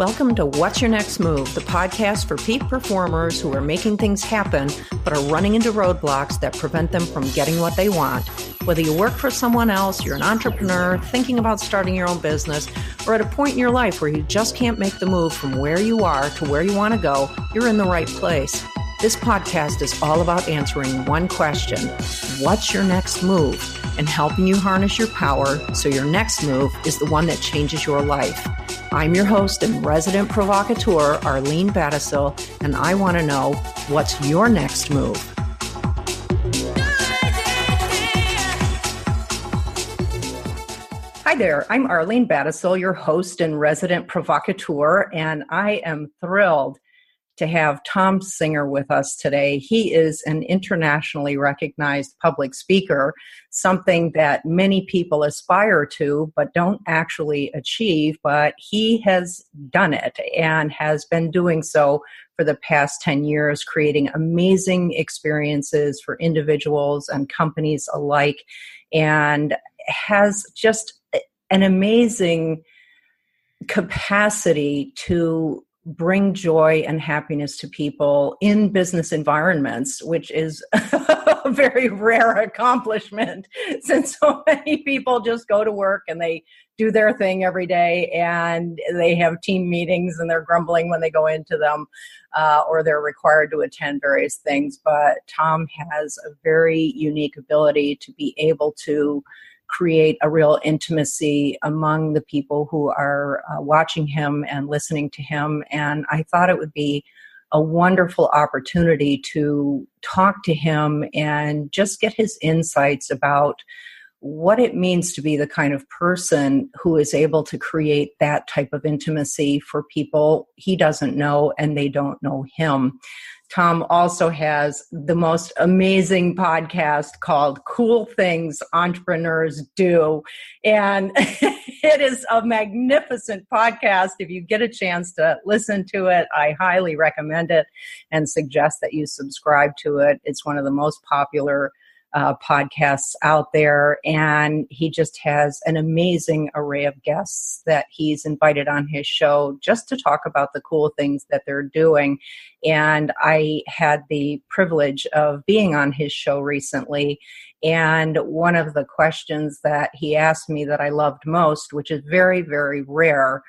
Welcome to What's Your Next Move, the podcast for peak performers who are making things happen but are running into roadblocks that prevent them from getting what they want. Whether you work for someone else, you're an entrepreneur, thinking about starting your own business, or at a point in your life where you just can't make the move from where you are to where you want to go, you're in the right place. This podcast is all about answering one question: what's your next move? And helping you harness your power so your next move is the one that changes your life. I'm your host and resident provocateur, Arlene Battishill, and I want to know, what's your next move? Hi there, I'm Arlene Battishill, your host and resident provocateur, and I am thrilled to have Thom Singer with us today. He is an internationally recognized public speaker, something that many people aspire to but don't actually achieve, but he has done it and has been doing so for the past 10 years, creating amazing experiences for individuals and companies alike, and has just an amazing capacity to bring joy and happiness to people in business environments, which is a very rare accomplishment, since so many people just go to work and they do their thing every day and they have team meetings and they're grumbling when they go into them, or they're required to attend various things. But Thom has a very unique ability to be able to create a real intimacy among the people who are watching him and listening to him. And I thought it would be a wonderful opportunity to talk to him and just get his insights about what it means to be the kind of person who is able to create that type of intimacy for people he doesn't know and they don't know him. Thom also has the most amazing podcast called Cool Things Entrepreneurs Do. And it is a magnificent podcast. If you get a chance to listen to it, I highly recommend it and suggest that you subscribe to it. It's one of the most popular podcasts out there, and he just has an amazing array of guests that he's invited on his show just to talk about the cool things that they're doing. And I had the privilege of being on his show recently, and one of the questions that he asked me that I loved most, which is very, very rare,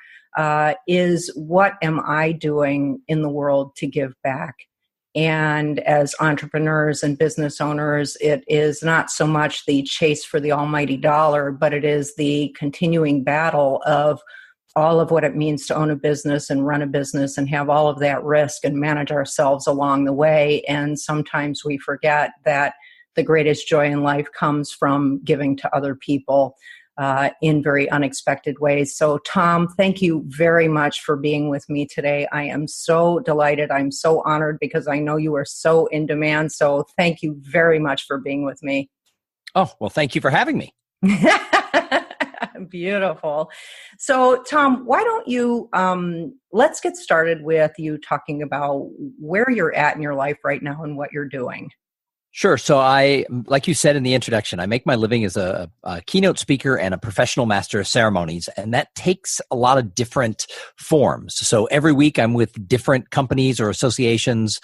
is what am I doing in the world to give back? And as entrepreneurs and business owners, it is not so much the chase for the almighty dollar, but it is the continuing battle of all of what it means to own a business and run a business and have all of that risk and manage ourselves along the way. And sometimes we forget that the greatest joy in life comes from giving to other people in very unexpected ways. So, Thom, thank you very much for being with me today. I am so delighted. I'm so honored because I know you are so in demand. So thank you very much for being with me. Oh, well, thank you for having me. Beautiful. So, Thom, why don't you, let's get started with you talking about where you're at in your life right now and what you're doing. Sure. So I, like you said in the introduction, I make my living as a keynote speaker and a professional master of ceremonies, and that takes a lot of different forms. So every week I'm with different companies or associations,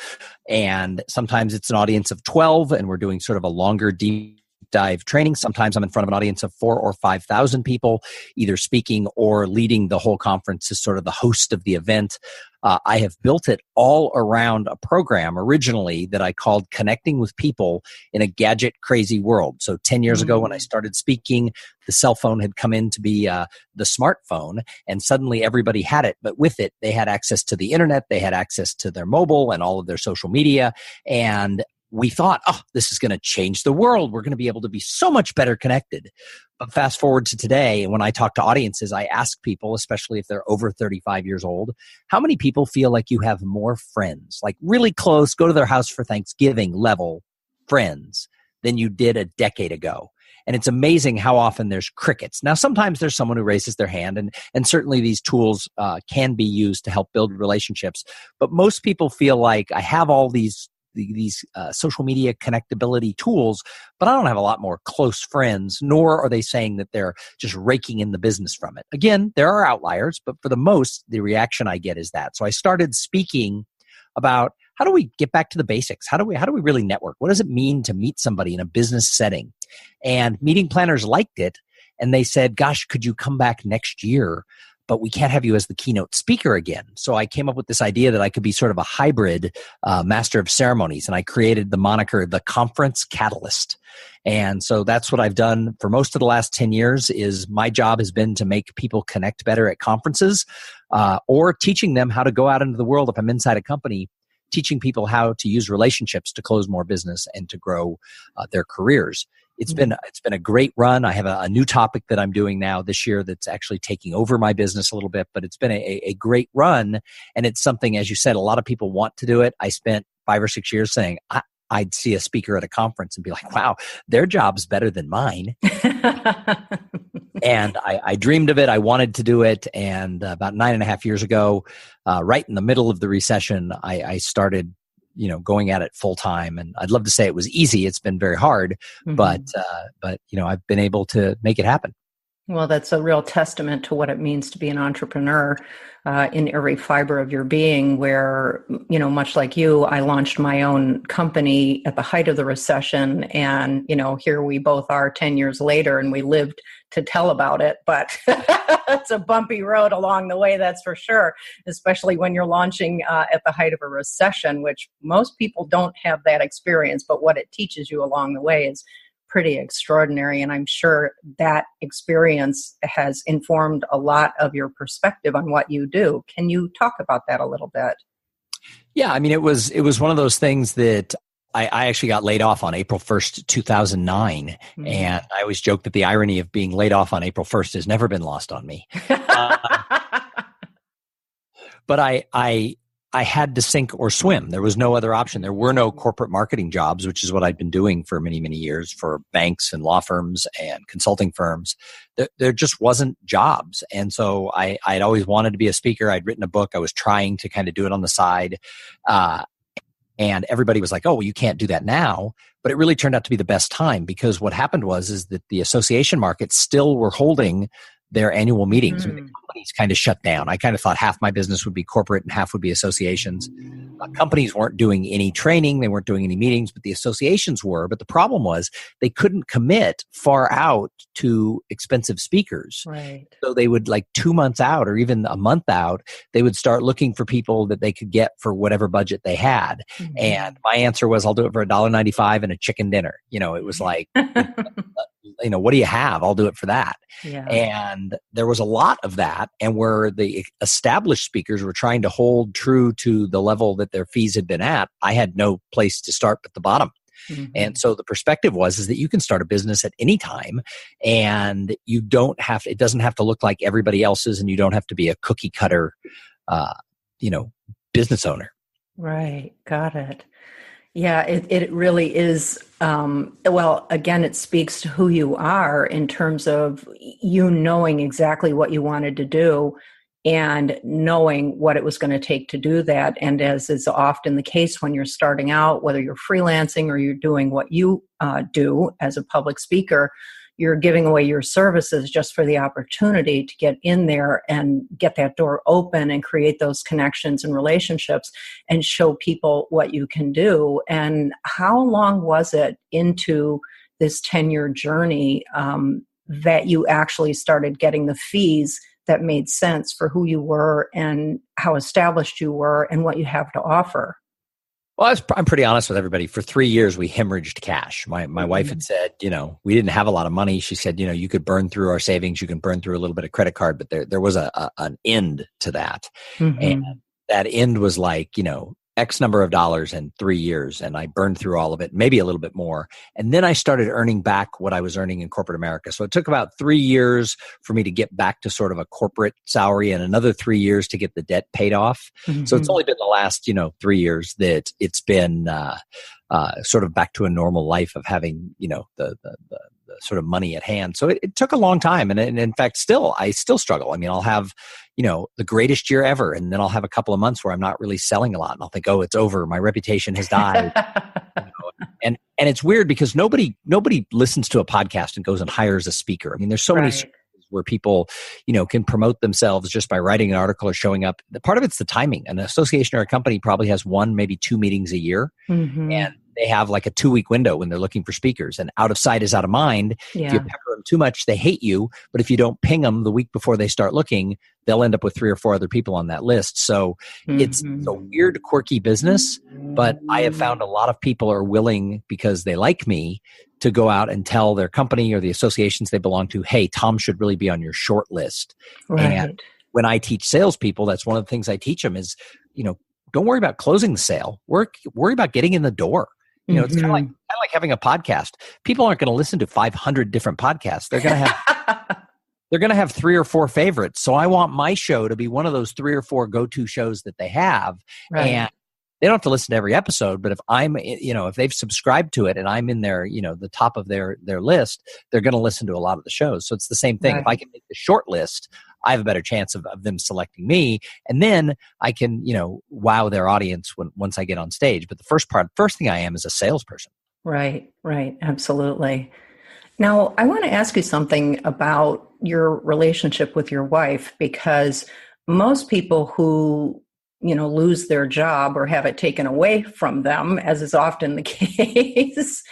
and sometimes it's an audience of 12 and we're doing sort of a longer deep dive training. Sometimes I'm in front of an audience of 4,000 or 5,000 people, either speaking or leading the whole conference as sort of the host of the event. I have built it all around a program originally that I called Connecting with People in a Gadget Crazy World. So 10 years ago when I started speaking, the cell phone had come in to be the smartphone, and suddenly everybody had it. But with it, they had access to the internet, they had access to their mobile and all of their social media. And we thought, oh, this is going to change the world. We're going to be able to be so much better connected. But fast forward to today, when I talk to audiences, I ask people, especially if they're over 35 years old, how many people feel like you have more friends, like really close, go to their house for Thanksgiving level friends than you did a decade ago? And it's amazing how often there's crickets. Now, sometimes there's someone who raises their hand, and certainly these tools can be used to help build relationships. But most people feel like I have all these these social media connectability tools, but I don't have a lot more close friends, nor are they saying that they're just raking in the business from it. Again, there are outliers, but for the most, the reaction I get is that. So I started speaking about how do we get back to the basics? How do we really network? What does it mean to meet somebody in a business setting? And meeting planners liked it. And they said, gosh, could you come back next year? But we can't have you as the keynote speaker again. So I came up with this idea that I could be sort of a hybrid master of ceremonies. And I created the moniker, the Conference Catalyst. And so that's what I've done for most of the last 10 years is my job has been to make people connect better at conferences or teaching them how to go out into the world. If I'm inside a company, teaching people how to use relationships to close more business and to grow their careers. It's been a great run. I have a new topic that I'm doing now this year that's actually taking over my business a little bit, but it's been a great run. And it's something, as you said, a lot of people want to do it. I spent 5 or 6 years saying I'd see a speaker at a conference and be like, wow, their job's better than mine. And I dreamed of it. I wanted to do it. And about 9.5 years ago, right in the middle of the recession, I started going at it full time. And I'd love to say it was easy. It's been very hard, but I've been able to make it happen. Well, that's a real testament to what it means to be an entrepreneur in every fiber of your being, where, much like you, I launched my own company at the height of the recession. And, here we both are 10 years later, and we lived to tell about it. But it's a bumpy road along the way, that's for sure, especially when you're launching at the height of a recession, which most people don't have that experience. But what it teaches you along the way is pretty extraordinary. And I'm sure that experience has informed a lot of your perspective on what you do. Can you talk about that a little bit? Yeah, I mean, it was one of those things that I actually got laid off on April 1st, 2009. And I always joke that the irony of being laid off on April 1st has never been lost on me. But I had to sink or swim. There was no other option. There were no corporate marketing jobs, which is what I'd been doing for many, many years for banks and law firms and consulting firms. There just wasn't jobs. And so I'd always wanted to be a speaker. I'd written a book. I was trying to kind of do it on the side. And everybody was like, oh, well, you can't do that now. But it really turned out to be the best time, because what happened is that the association markets still were holding their annual meetings. I mean, the companies kind of shut down. I kind of thought half my business would be corporate and half would be associations. Companies weren't doing any training. They weren't doing any meetings, but the associations were. But the problem was they couldn't commit far out to expensive speakers. Right. So they would, like 2 months out or even a month out, they would start looking for people that they could get for whatever budget they had. And my answer was, I'll do it for $1.95 and a chicken dinner. It was like, what do you have? I'll do it for that. Yeah. And there was a lot of that. And where the established speakers were trying to hold true to the level that their fees had been at, I had no place to start but the bottom. And so the perspective is that you can start a business at any time, and it doesn't have to look like everybody else's, and you don't have to be a cookie cutter, business owner. Right. Got it. Yeah, it really is. Again, it speaks to who you are in terms of you knowing exactly what you wanted to do and knowing what it was going to take to do that. And as is often the case when you're starting out, whether you're freelancing or you're doing what you do as a public speaker, you're giving away your services just for the opportunity to get in there and get that door open and create those connections and relationships and show people what you can do. And how long was it into this 10-year journey that you actually started getting the fees that made sense for who you were and how established you were and what you have to offer? Well, I'm pretty honest with everybody. For 3 years, we hemorrhaged cash. My wife had said, we didn't have a lot of money. She said, you could burn through our savings. You can burn through a little bit of credit card, but there was an end to that. And that end was like, X number of dollars in 3 years. And I burned through all of it, maybe a little bit more. And then I started earning back what I was earning in corporate America. So it took about 3 years for me to get back to sort of a corporate salary, and another 3 years to get the debt paid off. So it's only been the last, 3 years that it's been sort of back to a normal life of having, the the sort of money at hand. So it took a long time. And in fact, I still struggle. I mean, I'll have, the greatest year ever. And then I'll have a couple of months where I'm not really selling a lot. And I'll think, oh, it's over. My reputation has died. And it's weird because nobody listens to a podcast and goes and hires a speaker. I mean, there's so many where people, can promote themselves just by writing an article or showing up. Part of it's the timing. An association or a company probably has 1, maybe 2 meetings a year. Mm-hmm. And they have like a 2-week window when they're looking for speakers, and out of sight is out of mind. Yeah. If you pepper them too much, they hate you. But if you don't ping them the week before they start looking, they'll end up with 3 or 4 other people on that list. So it's a weird, quirky business, but I have found a lot of people are willing, because they like me, to go out and tell their company or the associations they belong to, hey, Thom should really be on your short list. Right. And when I teach salespeople, that's one of the things I teach them is, don't worry about closing the sale. Worry about getting in the door. It's kind of like having a podcast. People aren't going to listen to 500 different podcasts. They're going to have 3 or 4 favorites. So I want my show to be one of those 3 or 4 go-to shows that they have. Right. And they don't have to listen to every episode, but if I'm, if they've subscribed to it and I'm in their, the top of their list, they're going to listen to a lot of the shows. So it's the same thing. Right. If I can make the short list, I have a better chance of them selecting me. And then I can, wow their audience once I get on stage. But the first thing I am is a salesperson. Right. Absolutely. Now, I want to ask you something about your relationship with your wife, because most people who lose their job or have it taken away from them, as is often the case,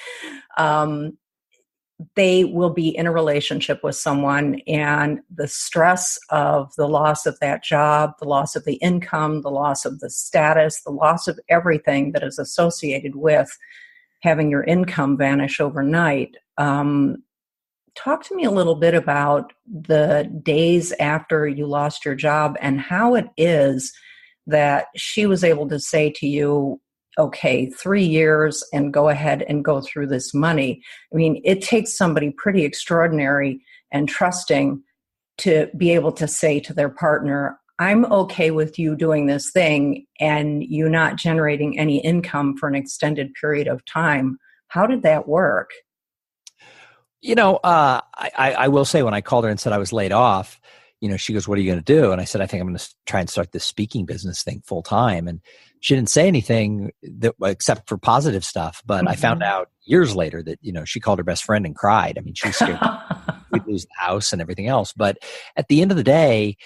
they will be in a relationship with someone, and the stress of the loss of that job, the loss of the income, the loss of the status, the loss of everything that is associated with having your income vanish overnight. Talk to me a little bit about the days after you lost your job and how it is that she was able to say to you, okay, 3 years and go ahead and go through this money. I mean, it takes somebody pretty extraordinary and trusting to be able to say to their partner, I'm okay with you doing this thing and you not generating any income for an extended period of time. How did that work? I will say, when I called her and said I was laid off, she goes, what are you going to do? And I said, I think I'm going to try and start this speaking business thing full time. And she didn't say anything except for positive stuff. But I found out years later that, she called her best friend and cried. I mean, she was scared we'd lose the house and everything else. But at the end of the day,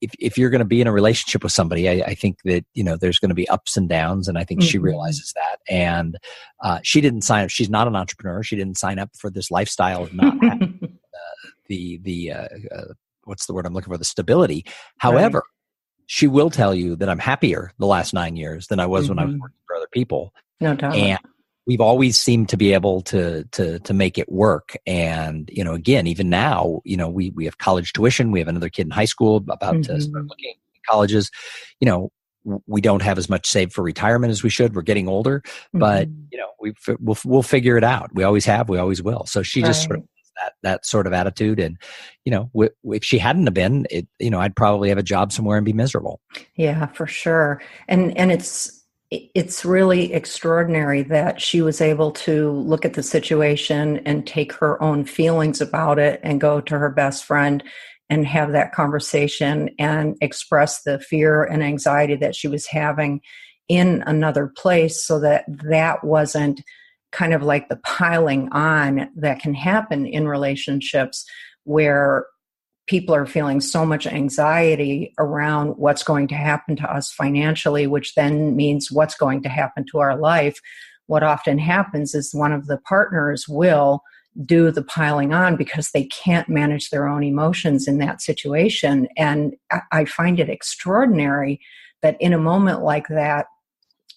if you're going to be in a relationship with somebody, I think that, there's going to be ups and downs. And I think she realizes that. And she didn't sign up. She's not an entrepreneur. She didn't sign up for this lifestyle of not having what's the word I'm looking for? The stability. However, she will tell you that I'm happier the last 9 years than I was when I was working for other people. No doubt. And we've always seemed to be able to make it work. And, again, even now, we have college tuition. We have another kid in high school about to start looking at colleges. We don't have as much saved for retirement as we should. We're getting older, but we'll figure it out. We always have, we always will. So she just sort of that sort of attitude. And, if she hadn't have been, I'd probably have a job somewhere and be miserable. Yeah, for sure. And it's really extraordinary that she was able to look at the situation and take her own feelings about it and go to her best friend and have that conversation and express the fear and anxiety that she was having in another place, so that wasn't kind of like the piling on that can happen in relationships where people are feeling so much anxiety around what's going to happen to us financially, which then means what's going to happen to our life. What often happens is one of the partners will do the piling on because they can't manage their own emotions in that situation. And I find it extraordinary that in a moment like that,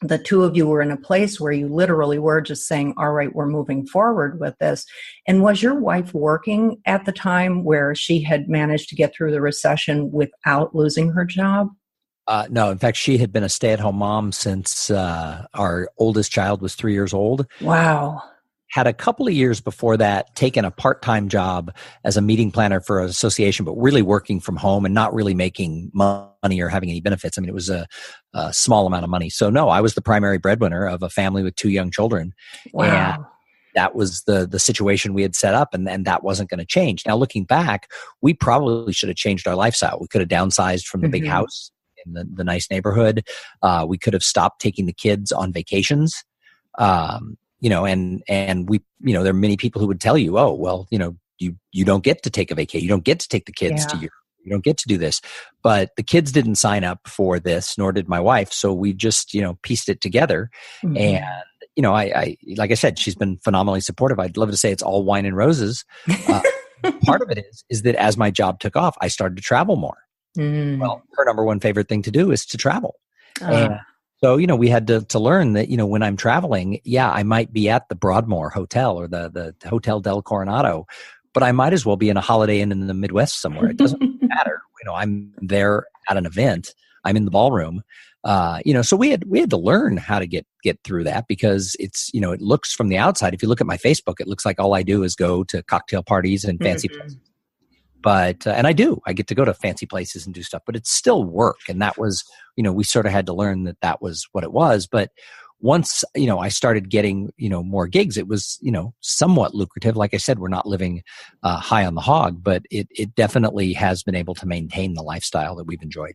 the two of you were in a place where you literally were just saying, all right, we're moving forward with this. And was your wife working at the time where she had managed to get through the recession without losing her job? No, in fact, she had been a stay-at-home mom since our oldest child was 3 years old. Wow. Had a couple of years before that taken a part-time job as a meeting planner for an association, but really working from home and not really making money or having any benefits. I mean, it was a small amount of money. So no, I was the primary breadwinner of a family with 2 young children. Wow. that was the situation we had set up, and that wasn't going to change. Now, looking back, we probably should have changed our lifestyle. We could have downsized from the big house in the nice neighborhood. We could have stopped taking the kids on vacations. And we, there are many people who would tell you, oh, well, you don't get to take a vacation. You don't get to take the kids to Europe. You don't get to do this. But the kids didn't sign up for this, nor did my wife. So we just, pieced it together. And, I like I said, she's been phenomenally supportive. I'd love to say it's all wine and roses. Part of it is that as my job took off, I started to travel more. Well, her number one favorite thing to do is to travel. And so, we had to learn that, when I'm traveling, I might be at the Broadmoor Hotel or the Hotel del Coronado, but I might as well be in a Holiday Inn in the Midwest somewhere. It doesn't matter. I'm there at an event. I'm in the ballroom. So we had to learn how to get through that, because it's, it looks from the outside. If you look at my Facebook, it looks like all I do is go to cocktail parties and fancy places. But, and I get to go to fancy places and do stuff, but it's still work. And that was, we sort of had to learn that was what it was. But once, I started getting, more gigs, it was, somewhat lucrative. Like I said, we're not living high on the hog, but it definitely has been able to maintain the lifestyle that we've enjoyed.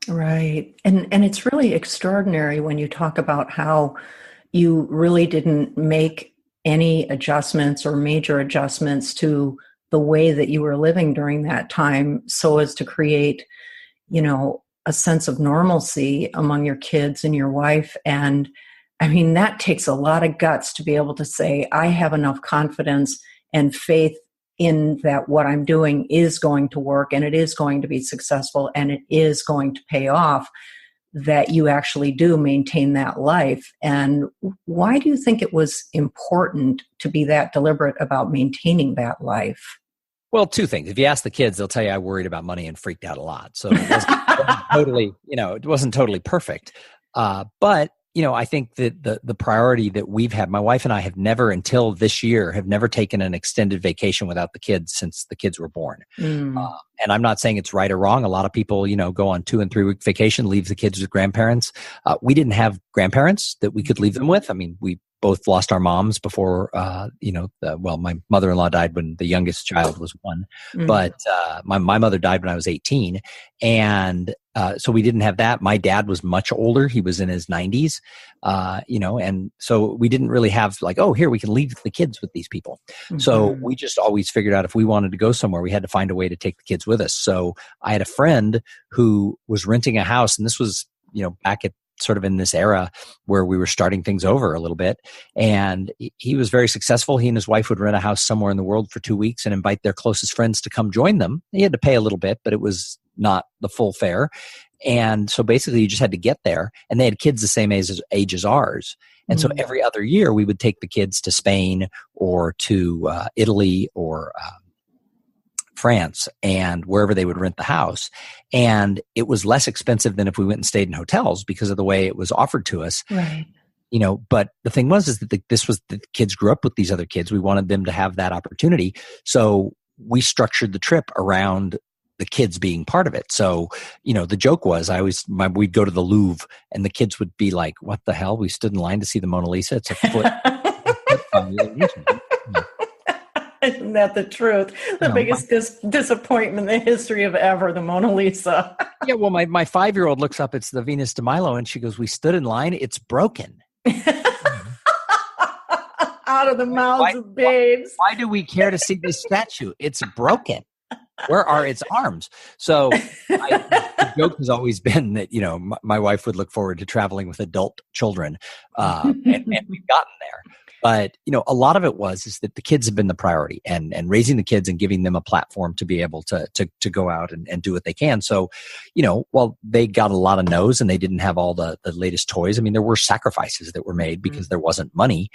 Right. And it's really extraordinary when you talk about how you really didn't make any adjustments or major adjustments to the way that you were living during that time, so as to create, a sense of normalcy among your kids and your wife. And I mean, that takes a lot of guts to be able to say, I have enough confidence and faith in that what I'm doing is going to work, and it is going to be successful, and it is going to pay off, that you actually do maintain that life. And why do you think it was important to be that deliberate about maintaining that life? Well, two things. If you ask the kids, they'll tell you I worried about money and freaked out a lot. So it wasn't totally perfect. But I think that the priority that we've had, my wife and I have never, until this year, have never taken an extended vacation without the kids since the kids were born. And I'm not saying it's right or wrong. A lot of people, go on 2 and 3 week vacation, leave the kids with grandparents. We didn't have grandparents that we could leave them with. I mean, we both lost our moms before, my mother-in-law died when the youngest child was 1, but my mother died when I was 18. And so we didn't have that. My dad was much older. He was in his 90s, and so we didn't really have like, oh, here, we can leave the kids with these people. So we just always figured out if we wanted to go somewhere, we had to find a way to take the kids with us. So I had a friend who was renting a house, and this was, back at sort of in this era where we were starting things over a little bit. And he was very successful. He and his wife would rent a house somewhere in the world for 2 weeks and invite their closest friends to come join them. He had to pay a little bit, but it was not the full fare. And so basically you just had to get there, and they had kids the same age as ours. And so every other year we would take the kids to Spain or to Italy or France, and wherever they would rent the house. And it was less expensive than if we went and stayed in hotels because of the way it was offered to us. Right. But the thing was, is that the kids grew up with these other kids. We wanted them to have that opportunity. So we structured the trip around the kids being part of it. So, the joke was we'd go to the Louvre and the kids would be like, what the hell? We stood in line to see the Mona Lisa. It's a foot. Isn't that the truth? The biggest disappointment in the history of ever, the Mona Lisa. Yeah, well, my 5-year-old looks up, it's the Venus de Milo, and she goes, we stood in line, it's broken. Out of the mouths of babes. Why do we care to see this statue? It's broken. Where are its arms? So the joke has always been that, my wife would look forward to traveling with adult children, and we've gotten there. But, a lot of it is that the kids have been the priority, and raising the kids and giving them a platform to be able to go out and do what they can. So, while they got a lot of no's and they didn't have all the latest toys, I mean, there were sacrifices that were made because there wasn't money.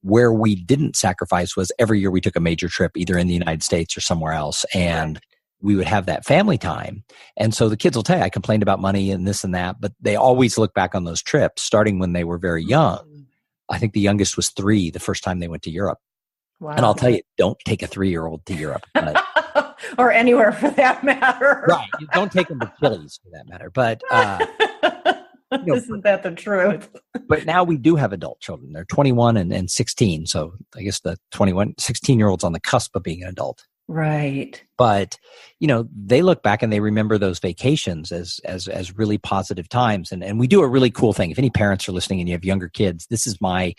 Where we didn't sacrifice was every year we took a major trip, either in the United States or somewhere else. And we would have that family time. And so the kids will tell you, I complained about money and this and that, but they always look back on those trips starting when they were very young. I think the youngest was 3 the first time they went to Europe. Wow. And I'll tell you, don't take a 3-year-old to Europe. But, or anywhere for that matter. Right. You don't take them to Chili's for that matter. But Isn't that the truth? But now we do have adult children. They're 21 and 16. So I guess the 16-year-old's on the cusp of being an adult. Right. But, they look back and they remember those vacations as really positive times. And we do a really cool thing. If any parents are listening and you have younger kids, this is my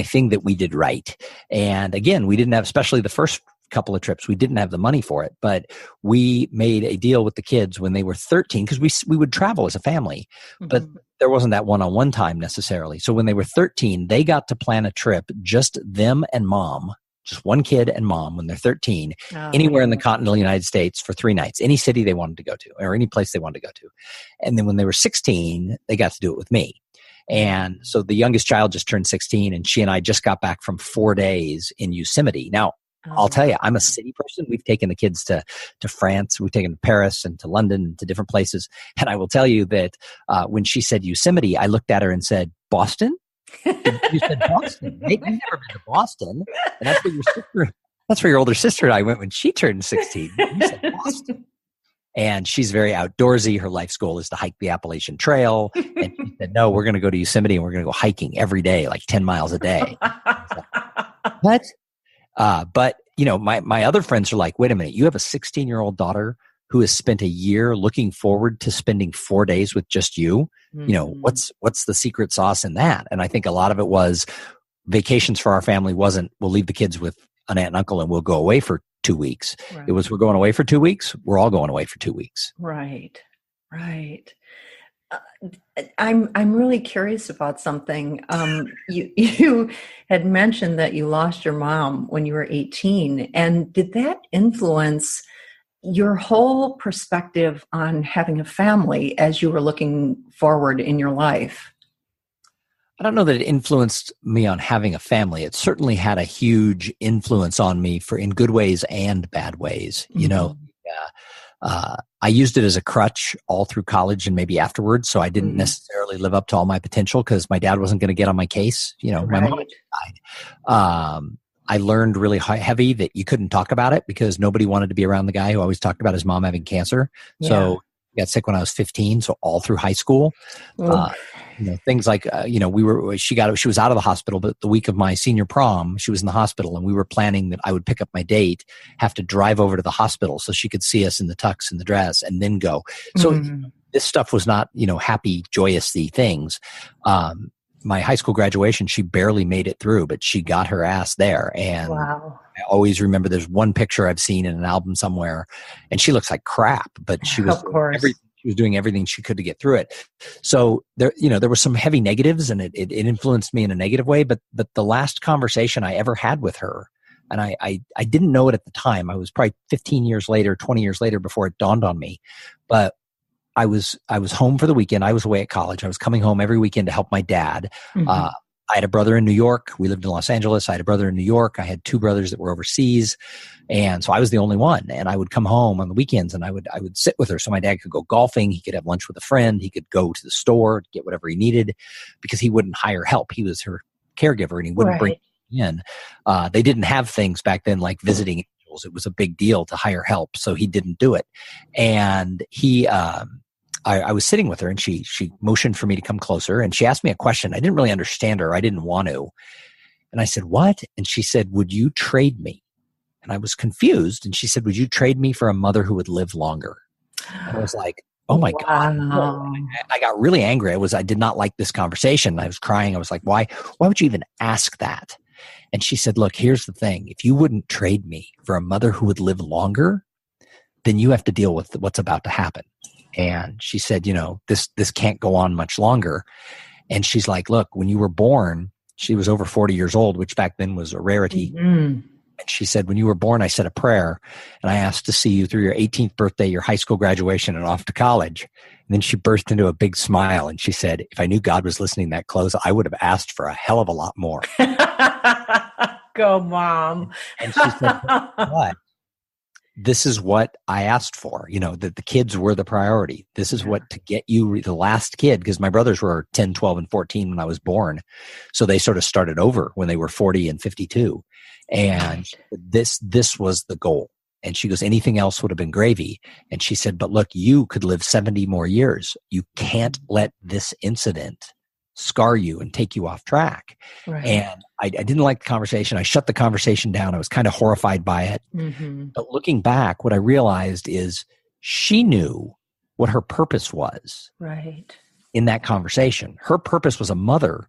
thing that we did right. And again, we didn't have, especially the first couple of trips, we didn't have the money for it, but we made a deal with the kids when they were 13, because we would travel as a family, but there wasn't that one-on-one time necessarily. So when they were 13, they got to plan a trip, just them and mom, just one kid and mom when they're 13, anywhere in the continental United States for 3 nights, any city they wanted to go to or any place they wanted to go to. And then when they were 16, they got to do it with me. And so the youngest child just turned 16, and she and I just got back from 4 days in Yosemite. Now, I'll tell you, I'm a city person. We've taken the kids to France. We've taken to Paris and to London and to different places. And I will tell you that when she said Yosemite, I looked at her and said, Boston? You said Boston. Hey, you've never been to Boston. And that's where your older sister and I went when she turned 16. You said Boston. And she's very outdoorsy. Her life's goal is to hike the Appalachian Trail. And she said, no, we're going to go to Yosemite and we're going to go hiking every day, like 10 miles a day. What? But my other friends are like, wait a minute, you have a 16-year-old daughter who has spent a year looking forward to spending 4 days with just you. What's the secret sauce in that? And I think a lot of it was vacations for our family wasn't, we'll leave the kids with an aunt and uncle and we'll go away for 2 weeks. Right. It was, we're going away for 2 weeks. We're all going away for 2 weeks. Right. I'm really curious about something. You had mentioned that you lost your mom when you were 18, and did that influence your whole perspective on having a family as you were looking forward in your life? I don't know that it influenced me on having a family. It certainly had a huge influence on me in good ways and bad ways. I used it as a crutch all through college and maybe afterwards. So I didn't necessarily live up to all my potential because my dad wasn't going to get on my case. My mom died. I learned really heavy that you couldn't talk about it because nobody wanted to be around the guy who always talked about his mom having cancer. Yeah. So I got sick when I was 15. So all through high school, things like, she was out of the hospital, but the week of my senior prom, she was in the hospital and we were planning that I would pick up my date, have to drive over to the hospital so she could see us in the tux and the dress and then go. So this stuff was not, happy, joyous-y things. My high school graduation, she barely made it through, but she got her ass there. And wow. I always remember there's one picture I've seen in an album somewhere and she looks like crap, but she was doing everything she could to get through it. So there were some heavy negatives and it influenced me in a negative way. But the last conversation I ever had with her, and I didn't know it at the time. I was probably 15 years later, 20 years later before it dawned on me. But I was home for the weekend. I was away at college. I was coming home every weekend to help my dad. I had a brother in New York. We lived in Los Angeles. I had a brother in New York. I had 2 brothers that were overseas. And so I was the only one. And I would come home on the weekends and I would sit with her so my dad could go golfing. He could have lunch with a friend. He could go to the store, get whatever he needed because he wouldn't hire help. He was her caregiver and he wouldn't bring in. They didn't have things back then like visiting angels. It was a big deal to hire help. So he didn't do it. And I was sitting with her and she motioned for me to come closer and she asked me a question. I didn't really understand her. I didn't want to. And I said, what? And she said, would you trade me? And I was confused. And she said, would you trade me for a mother who would live longer? And I was like, oh my God. I got really angry. I did not like this conversation. I was crying. I was like, why would you even ask that? And she said, look, here's the thing. If you wouldn't trade me for a mother who would live longer, then you have to deal with what's about to happen. And she said, this can't go on much longer. And she's like, look, when you were born, she was over 40 years old, which back then was a rarity. And she said, when you were born, I said a prayer and I asked to see you through your 18th birthday, your high school graduation and off to college. And then she burst into a big smile and she said, if I knew God was listening that close, I would have asked for a hell of a lot more. Go, Mom. And she said, what? This is what I asked for, that the kids were the priority. This is what to get you the last kid, because my brothers were 10, 12, and 14 when I was born. So they sort of started over when they were 40 and 52. And this was the goal. And she goes, anything else would have been gravy. And she said, but look, you could live 70 more years. You can't let this incident scar you and take you off track. Right. And I didn't like the conversation. I shut the conversation down. I was kind of horrified by it. But looking back, what I realized is she knew what her purpose was in that conversation. Her purpose was a mother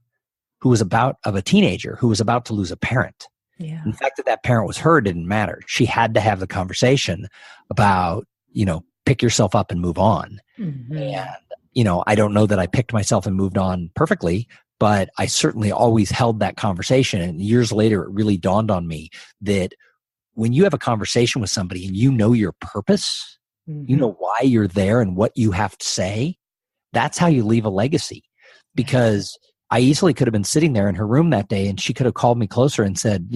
who was of a teenager who was about to lose a parent. Yeah. And the fact that that parent was her didn't matter. She had to have the conversation about, pick yourself up and move on. And, I don't know that I picked myself and moved on perfectly, but I certainly always held that conversation. And years later, it really dawned on me that when you have a conversation with somebody and you know your purpose, you know why you're there and what you have to say, that's how you leave a legacy. Because I easily could have been sitting there in her room that day and she could have called me closer and said,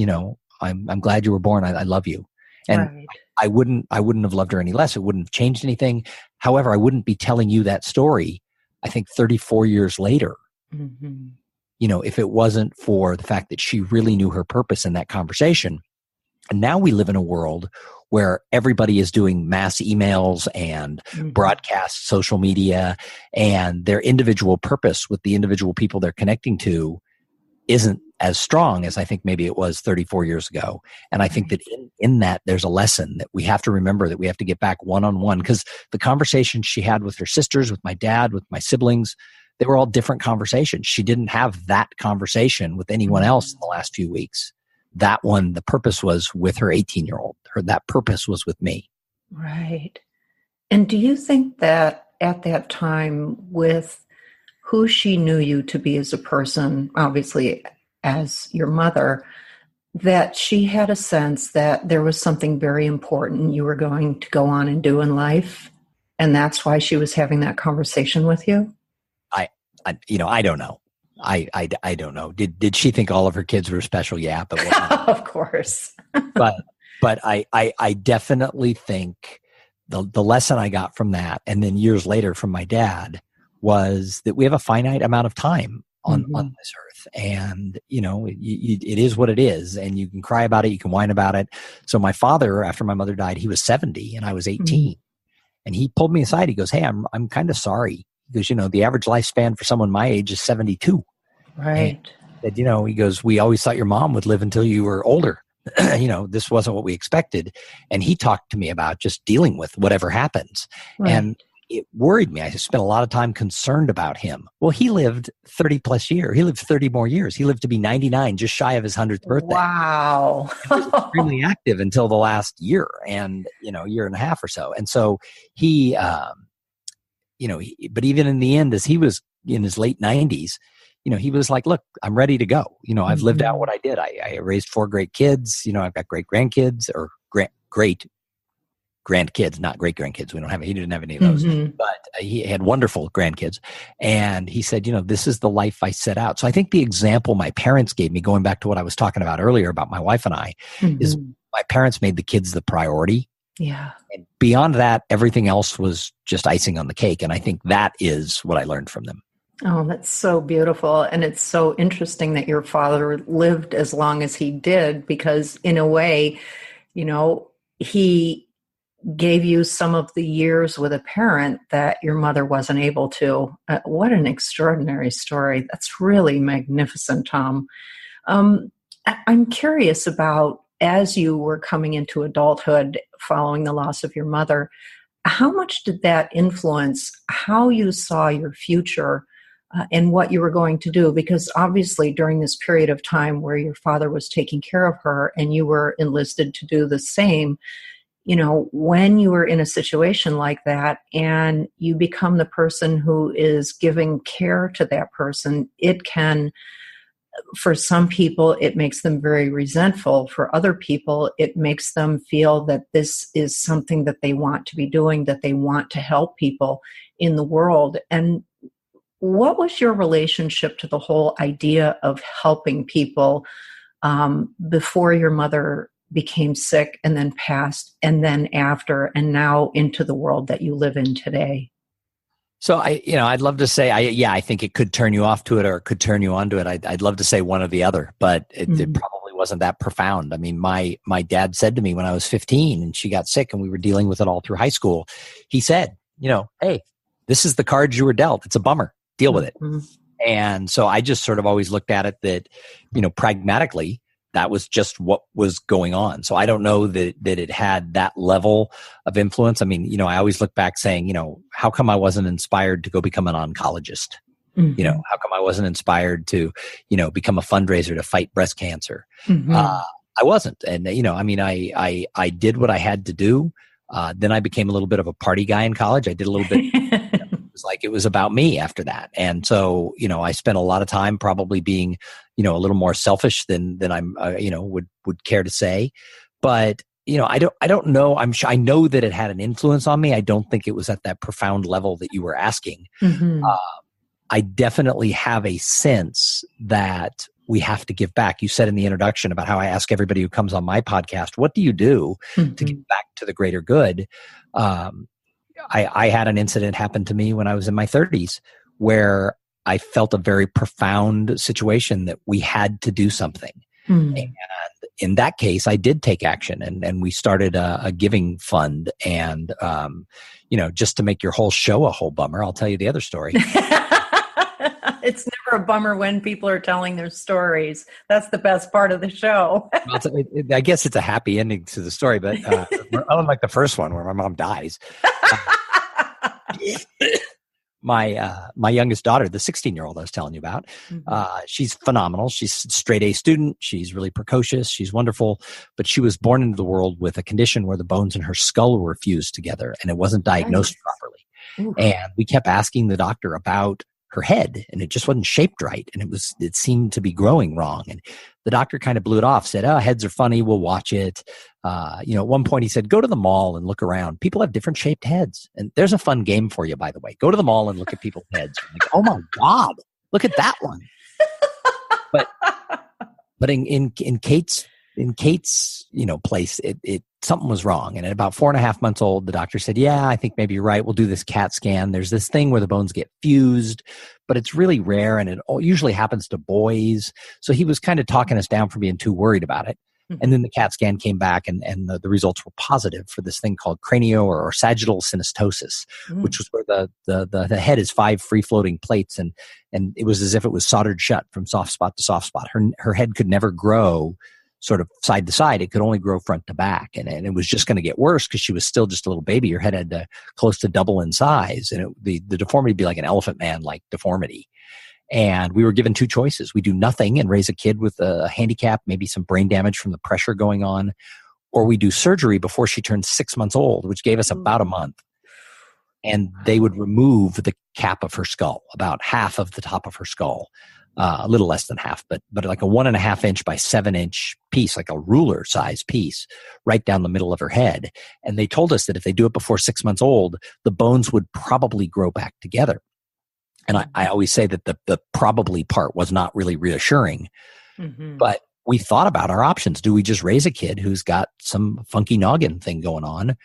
I'm glad you were born. I love you. And I wouldn't have loved her any less. It wouldn't have changed anything. However, I wouldn't be telling you that story, I think 34 years later, if it wasn't for the fact that she really knew her purpose in that conversation. And now we live in a world where everybody is doing mass emails and broadcast social media, and their individual purpose with the individual people they're connecting to isn't as strong as I think maybe it was 34 years ago. And I think that in that there's a lesson that we have to remember, that we have to get back one-on-one, because the conversations she had with her sisters, with my dad, with my siblings, they were all different conversations. She didn't have that conversation with anyone else in the last few weeks. That one, the purpose was with her 18-year-old. That purpose was with me. Right. And do you think that at that time, with who she knew you to be as a person, obviously as your mother, that she had a sense that there was something very important you were going to go on and do in life, and that's why she was having that conversation with you? I don't know. I don't know. Did she think all of her kids were special? Yeah, but of course. but I definitely think the lesson I got from that, and then years later from my dad, was that we have a finite amount of time on this earth, and it is what it is, and you can cry about it, you can whine about it. So my father, after my mother died, he was 70 and I was 18, and he pulled me aside. He goes, "Hey, I'm kind of sorry." Because the average lifespan for someone my age is 72. Right. And, he goes, "We always thought your mom would live until you were older." This wasn't what we expected. And he talked to me about just dealing with whatever happens. Right. And it worried me. I spent a lot of time concerned about him. Well, he lived 30 plus years. He lived 30 more years. He lived to be 99, just shy of his 100th birthday. Wow. He was extremely active until the last year and, year and a half or so. And so he, but even in the end, as he was in his late 90s, he was like, "Look, I'm ready to go. I've lived out what I did. I raised 4 great kids. I've got great grandkids, or great grandkids, not great grandkids. He didn't have any of those, but he had wonderful grandkids." And he said, "This is the life I set out." So I think the example my parents gave me, going back to what I was talking about earlier about my wife and I, is my parents made the kids the priority. Yeah. And beyond that, everything else was just icing on the cake. And I think that is what I learned from them. Oh, that's so beautiful. And it's so interesting that your father lived as long as he did, because in a way, he gave you some of the years with a parent that your mother wasn't able to. What an extraordinary story. That's really magnificent, Thom. I'm curious about, as you were coming into adulthood following the loss of your mother, how much did that influence how you saw your future and what you were going to do? Because obviously during this period of time where your father was taking care of her and you were enlisted to do the same, when you were in a situation like that and you become the person who is giving care to that person, it can, for some people, it makes them very resentful. For other people, it makes them feel that this is something that they want to be doing, that they want to help people in the world. And what was your relationship to the whole idea of helping people before your mother became sick and then passed, and then after, and now into the world that you live in today? So I'd love to say, I think it could turn you off to it or it could turn you on to it. I'd love to say one or the other, but it probably really wasn't that profound. I mean, my dad said to me when I was 15 and she got sick and we were dealing with it all through high school, he said, hey, this is the cards you were dealt. It's a bummer. Deal with it. Mm-hmm. And so I just sort of always looked at it that, pragmatically, that was just what was going on. So I don't know that it had that level of influence. I mean, I always look back saying, how come I wasn't inspired to go become an oncologist? Mm-hmm. How come I wasn't inspired to, become a fundraiser to fight breast cancer? Mm-hmm. I wasn't. And, I did what I had to do. Then I became a little bit of a party guy in college. I did a little bit. It was like it was about me after that. And so, I spent a lot of time probably being, a little more selfish than I'm, would care to say. But, I don't know. I know that it had an influence on me. I don't think it was at that profound level that you were asking. Mm-hmm. I definitely have a sense that we have to give back. You said in the introduction about how I ask everybody who comes on my podcast, what do you do to give back to the greater good? I had an incident happen to me when I was in my 30s where I felt a very profound situation that we had to do something. And in that case, I did take action and we started a giving fund. And, just to make your whole show a whole bummer, I'll tell you the other story. It's never a bummer when people are telling their stories. That's the best part of the show. Well, I guess it's a happy ending to the story, but unlike the first one where my mom dies. My youngest daughter, the 16-year-old I was telling you about, she's phenomenal. She's a straight A student. She's really precocious. She's wonderful. But she was born into the world with a condition where the bones in her skull were fused together and it wasn't diagnosed properly. Ooh. And we kept asking the doctor about her head and it just wasn't shaped right. And it seemed to be growing wrong. And the doctor kind of blew it off, said, heads are funny. We'll watch it. At one point he said, go to the mall and look around. People have different shaped heads. And there's a fun game for you, by the way. Go to the mall and look at people's heads. Like, oh my God, look at that one. But in Kate's, place, it something was wrong. And at about 4.5 months old, the doctor said, yeah, I think maybe you're right. We'll do this CAT scan. There's this thing where the bones get fused, but it's really rare and it usually happens to boys. So he was kind of talking us down from being too worried about it. And then the CAT scan came back and the results were positive for this thing called cranio or sagittal synostosis, which was where the head is 5 free-floating plates. And it was as if it was soldered shut from soft spot to soft spot. Her head could never grow sort of side to side. It could only grow front to back. And it was just going to get worse because she was still just a little baby. Her head had to close to double in size. And the deformity would be like an elephant man-like deformity. And we were given 2 choices. We do nothing and raise a kid with a handicap, maybe some brain damage from the pressure going on, or we do surgery before she turned 6 months old, which gave us about a month. And they would remove the cap of her skull, about half of the top of her skull. A little less than half, but like a 1.5 inch by 7 inch piece, like a ruler size piece right down the middle of her head. And they told us that if they do it before 6 months old, the bones would probably grow back together. And I always say that the probably part was not really reassuring, but we thought about our options. Do we just raise a kid who's got some funky noggin thing going on?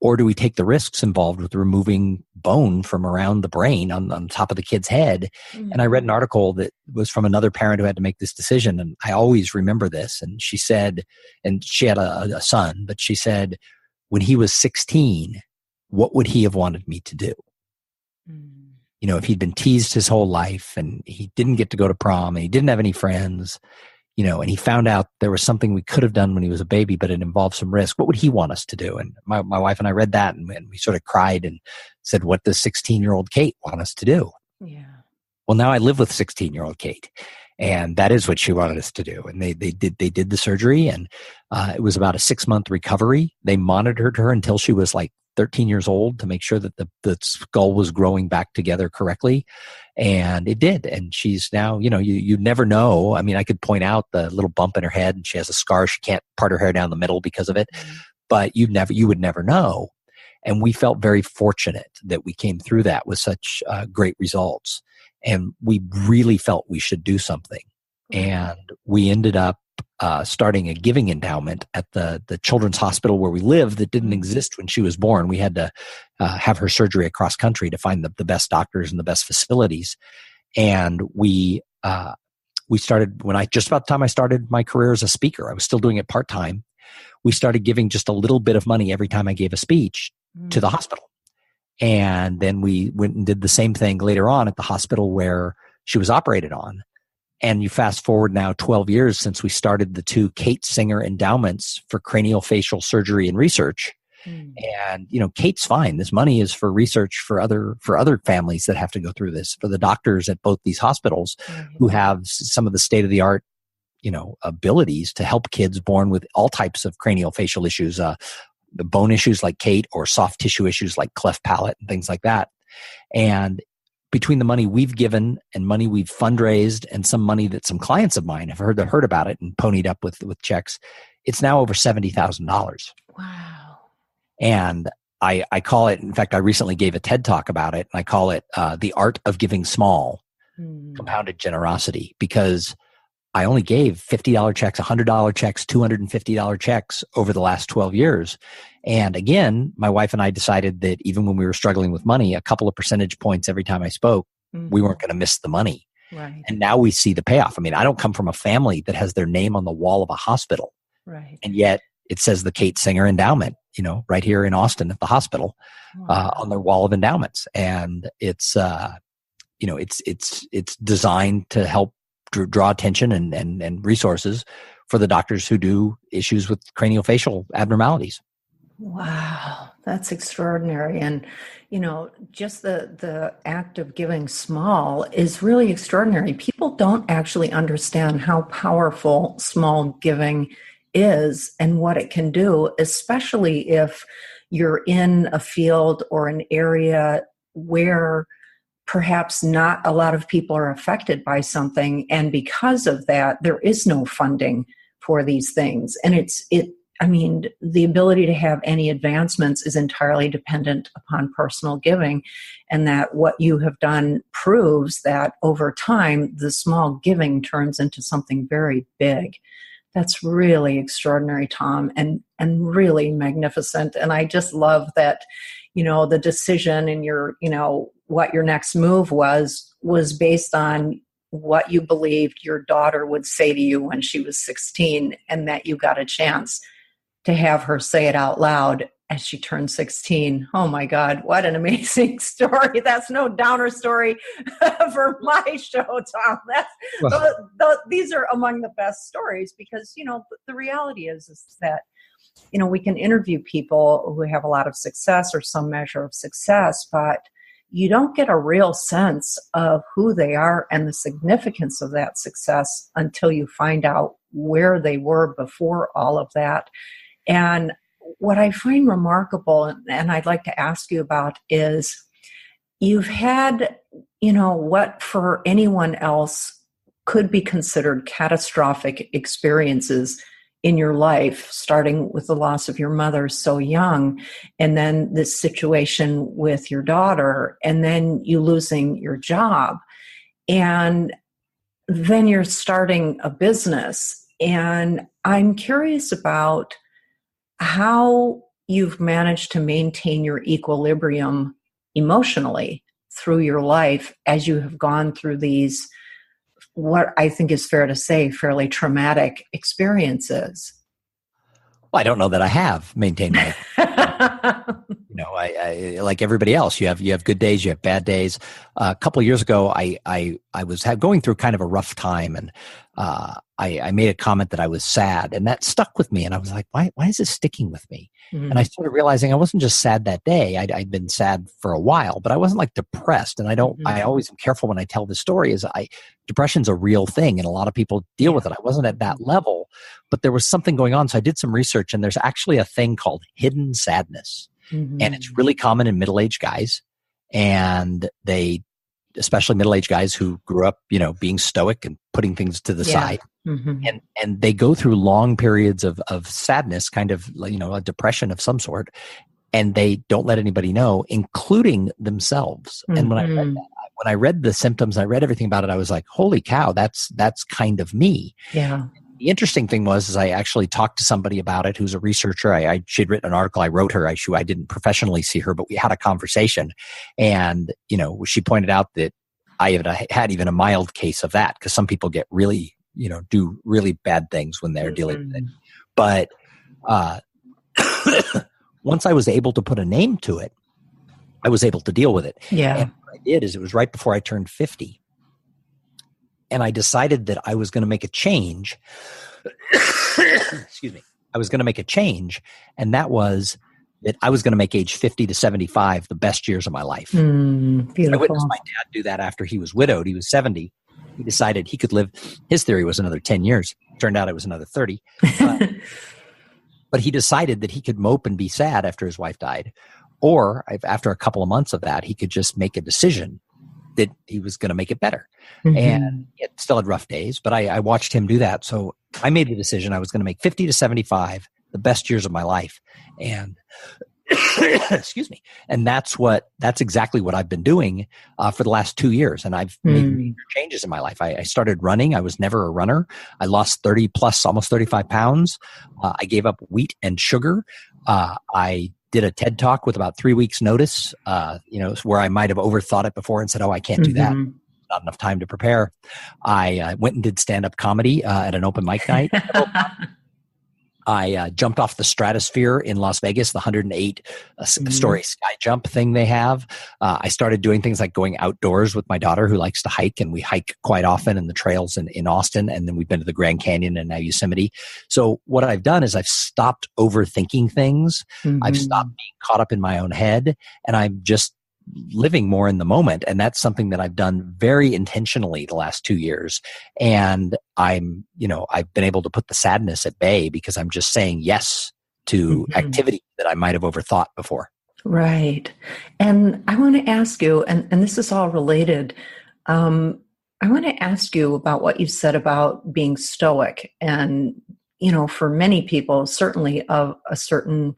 Or do we take the risks involved with removing bone from around the brain on top of the kid's head? And I read an article that was from another parent who had to make this decision. And I always remember this. And she said, and she had a son, but she said, when he was 16, what would he have wanted me to do? If he'd been teased his whole life and he didn't get to go to prom and he didn't have any friends, and he found out there was something we could have done when he was a baby, but it involved some risk. What would he want us to do? And my wife and I read that and we sort of cried and said, what does 16-year-old Kate want us to do? Yeah. Well, now I live with 16-year-old Kate and that is what she wanted us to do. And they did the surgery and it was about a 6-month recovery. They monitored her until she was like 13 years old to make sure that the skull was growing back together correctly. And it did. And she's now, you never know. I mean, I could point out the little bump in her head and she has a scar. She can't part her hair down the middle because of it, but you would never know. And we felt very fortunate that we came through that with such great results. And we really felt we should do something. And we ended up starting a giving endowment at the children's hospital where we live that didn't exist when she was born. We had to have her surgery across country to find the best doctors and the best facilities. And we we started just about the time I started my career as a speaker. I was still doing it part-time. We started giving just a little bit of money every time I gave a speech to the hospital. And then we went and did the same thing later on at the hospital where she was operated on. And you fast forward now 12 years since we started the 2 Kate Singer endowments for craniofacial surgery and research. And, Kate's fine. This money is for research for other families that have to go through this, for the doctors at both these hospitals who have some of the state-of-the-art, abilities to help kids born with all types of craniofacial issues, the bone issues like Kate, or soft tissue issues like cleft palate and things like that. And between the money we've given and money we've fundraised and some money that some clients of mine have heard about it and ponied up with checks, it's now over $70,000. Wow. And I call it, in fact, I recently gave a TED talk about it, and I call it the art of giving small, compounded generosity, because I only gave $50 checks, $100 checks, $250 checks over the last 12 years. And again, my wife and I decided that even when we were struggling with money, a couple of percentage points every time I spoke, we weren't going to miss the money. Right. And now we see the payoff. I mean, I don't come from a family that has their name on the wall of a hospital. Right. And yet it says the Kate Singer Endowment, right here in Austin at the hospital, on their wall of endowments. And it's, it's designed to help draw attention and resources for the doctors who do issues with craniofacial abnormalities. Wow, that's extraordinary. And, just the act of giving small is really extraordinary. People don't actually understand how powerful small giving is and what it can do, especially if you're in a field or an area where perhaps not a lot of people are affected by something. And because of that, there is no funding for these things. And the ability to have any advancements is entirely dependent upon personal giving. And that what you have done proves that over time, the small giving turns into something very big. That's really extraordinary, Thom, and really magnificent. And I just love that, the decision and what your next move was based on what you believed your daughter would say to you when she was 16, and that you got a chance to have her say it out loud as she turned 16. Oh my God, what an amazing story. That's no downer story for my show, Thom. These are among the best stories because, the reality is that, we can interview people who have a lot of success or some measure of success, but you don't get a real sense of who they are and the significance of that success until you find out where they were before all of that. And what I find remarkable, and I'd like to ask you about, is you've had, what for anyone else could be considered catastrophic experiences in your life, starting with the loss of your mother so young, and then this situation with your daughter, and then you losing your job. And then you're starting a business. And I'm curious about how you've managed to maintain your equilibrium emotionally through your life as you have gone through these, what I think is fair to say, fairly traumatic experiences. Well, I don't know that I have maintained my, I like everybody else. You have good days, you have bad days. A couple of years ago, I was going through kind of a rough time, and I made a comment that I was sad, and that stuck with me. And I was like, why is this sticking with me? Mm-hmm. And I started realizing I wasn't just sad that day. I'd been sad for a while, but I wasn't like depressed. And I always am careful when I tell this story depression's a real thing, and a lot of people deal with it. I wasn't at that level, but there was something going on. So I did some research, and there's actually a thing called hidden sadness. Mm-hmm. And it's really common in middle-aged guys. And especially middle-aged guys who grew up, being stoic and putting things to the side. Mm-hmm. And they go through long periods of sadness, kind of, a depression of some sort, and they don't let anybody know, including themselves. Mm-hmm. And when I read the symptoms, I read everything about it, I was like, holy cow, that's kind of me. Yeah. The interesting thing was I actually talked to somebody about it who's a researcher. She'd written an article. I wrote her. I didn't professionally see her, but we had a conversation. And, she pointed out that I had even a mild case of that, because some people get really, do really bad things when they're dealing with it. But once I was able to put a name to it, I was able to deal with it. Yeah. And what I did is, it was right before I turned 50. And I decided that I was going to make a change. Excuse me. I was going to make a change. And that was that I was going to make age 50 to 75 the best years of my life. Beautiful. I witnessed my dad do that after he was widowed. He was 70. He decided he could live. His theory was another 10 years. Turned out it was another 30. But he decided that he could mope and be sad after his wife died. Or after a couple of months of that, he could just make a decision that he was going to make it better. And it still had rough days, but I watched him do that. So I made the decision I was going to make 50 to 75 the best years of my life. And excuse me. And that's exactly what I've been doing for the last 2 years. And I've made major changes in my life. I started running. I was never a runner. I lost 30 plus, almost 35 pounds. I gave up wheat and sugar. I did a TED Talk with about 3 weeks notice, where I might have overthought it before and said, oh, I can't do that. Not enough time to prepare. I went and did stand-up comedy at an open mic night. I jumped off the stratosphere in Las Vegas, the 108-story sky jump thing they have. I started doing things like going outdoors with my daughter, who likes to hike, and we hike quite often in the trails in Austin, and then we've been to the Grand Canyon and now Yosemite. So what I've done is I've stopped overthinking things. I've stopped being caught up in my own head, and I'm just living more in the moment. And that's something that I've done very intentionally the last 2 years. And I've been able to put the sadness at bay, because I'm just saying yes to activity that I might have overthought before. Right. And I want to ask you, and this is all related, I want to ask you about what you said about being stoic. And, for many people, certainly of a certain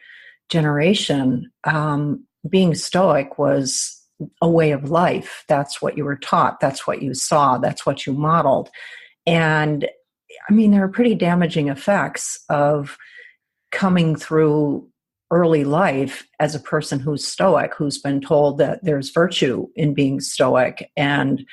generation, being stoic was a way of life. That's what you were taught. That's what you saw. That's what you modeled. And there are pretty damaging effects of coming through early life as a person who's stoic, who's been told that there's virtue in being stoic, and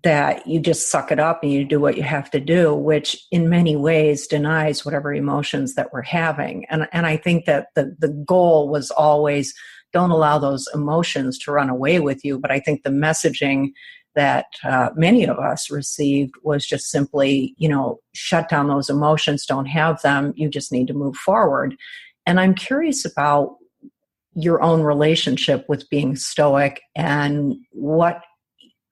that you just suck it up and you do what you have to do, which in many ways denies whatever emotions that we're having. And I think that the goal was always, don't allow those emotions to run away with you. But I think the messaging that many of us received was just simply, shut down those emotions, don't have them, you just need to move forward. And I'm curious about your own relationship with being stoic, and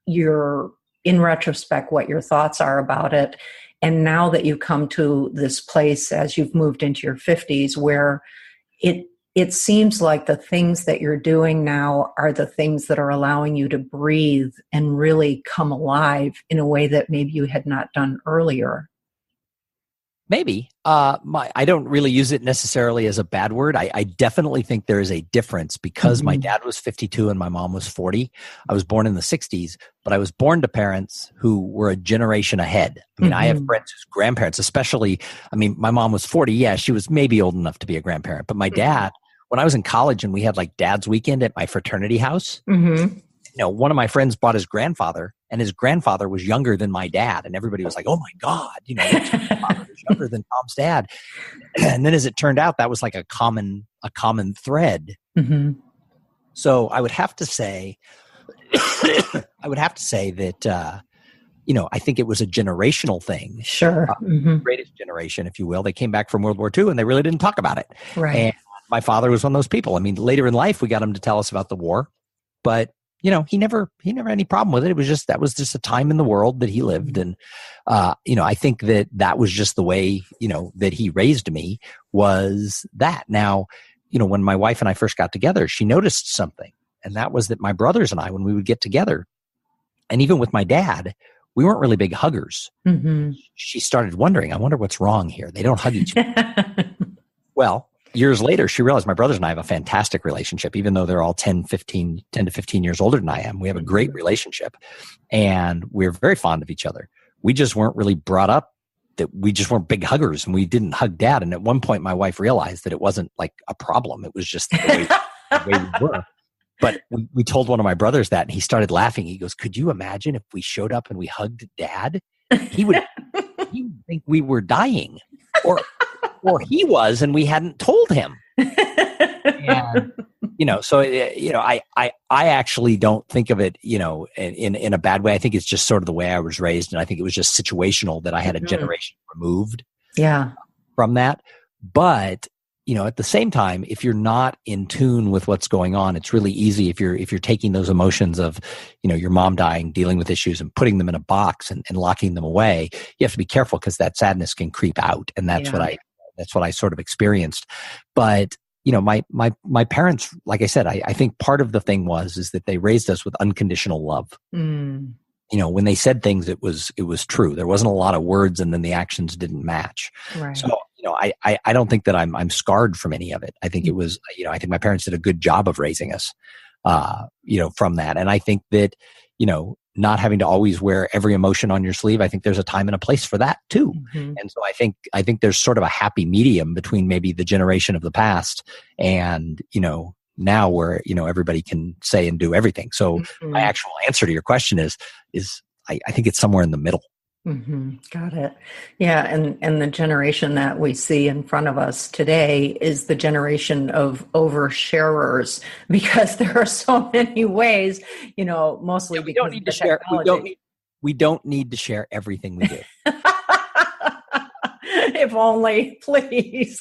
in retrospect, what your thoughts are about it. And now that you come to this place as you've moved into your 50s, where it seems like the things that you're doing now are the things that are allowing you to breathe and really come alive in a way that maybe you had not done earlier. Maybe. I don't really use it necessarily as a bad word. I definitely think there is a difference, because my dad was 52 and my mom was 40. I was born in the 60s, but I was born to parents who were a generation ahead. I have friends whose grandparents, especially, my mom was 40. Yeah, she was maybe old enough to be a grandparent. But my dad, when I was in college and we had like dad's weekend at my fraternity house, one of my friends brought his grandfather, and his grandfather was younger than my dad. And everybody was like, oh my God, your grandfather was younger than Tom's dad. And then as it turned out, that was like a common thread. So I would have to say, that, I think it was a generational thing. Sure. Greatest generation, if you will. They came back from World War II and they really didn't talk about it. Right. And my father was one of those people. Later in life, we got him to tell us about the war, but he never had any problem with it. That was just a time in the world that he lived. And, I think that was just the way, that he raised me, was that. Now, when my wife and I first got together, she noticed something. And that was that my brothers and I, when we would get together, and even with my dad, we weren't really big huggers. She started wondering, I wonder what's wrong here. They don't hug each other. Well, years later, she realized my brothers and I have a fantastic relationship, even though they're all 10 to 15 years older than I am. We have a great relationship, and we're very fond of each other. We just weren't really brought up that we just weren't big huggers, and we didn't hug dad. And at one point, my wife realized that it wasn't like a problem. It was just the way we were. But we told one of my brothers that, and he started laughing. He goes, "Could you imagine if we showed up and we hugged Dad? He would think we were dying, or he was, and we hadn't told him." And, so I actually don't think of it, in a bad way. I think it's just sort of the way I was raised, and I think it was just situational that I had a generation removed from that. But at the same time, if you're not in tune with what's going on, it's really easy if you're taking those emotions of, your mom dying, dealing with issues, and putting them in a box and locking them away. You have to be careful, because that sadness can creep out, and that's what I sort of experienced. But my parents, like I said, I think part of the thing is that they raised us with unconditional love. Mm. When they said things, it was true. There wasn't a lot of words, and then the actions didn't match. Right. So, I don't think that I'm scarred from any of it. I think it was, I think my parents did a good job of raising us, from that. And I think that, not having to always wear every emotion on your sleeve, I think there's a time and a place for that too. Mm-hmm. And so I think there's sort of a happy medium between maybe the generation of the past and, now where, everybody can say and do everything. So my actual answer to your question is I think it's somewhere in the middle. Mm-hmm. Got it. Yeah. And the generation that we see in front of us today is the generation of oversharers, because there are so many ways, mostly we because don't need to share. We don't need to share everything we do. If only, please.